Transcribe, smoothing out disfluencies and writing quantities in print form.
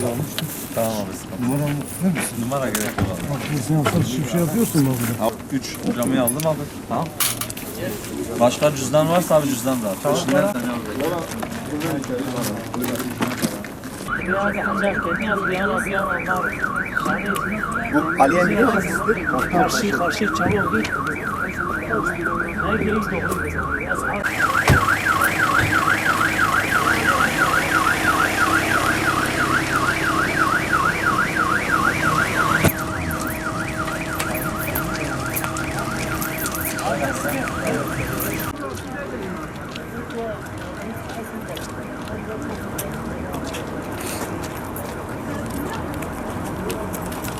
almıştım. Tamam abi sıkıntı. Numaramı ne misin? Numara gerek yok abi. Bak sen yapsan şey yapıyorsun mu burada? 3 camıyı aldım abi. Tamam. Başka cüzdan varsa abi cüzdan da. Tamam. Bu Ali'ye biliyor musunuz? Karşı çalıyor.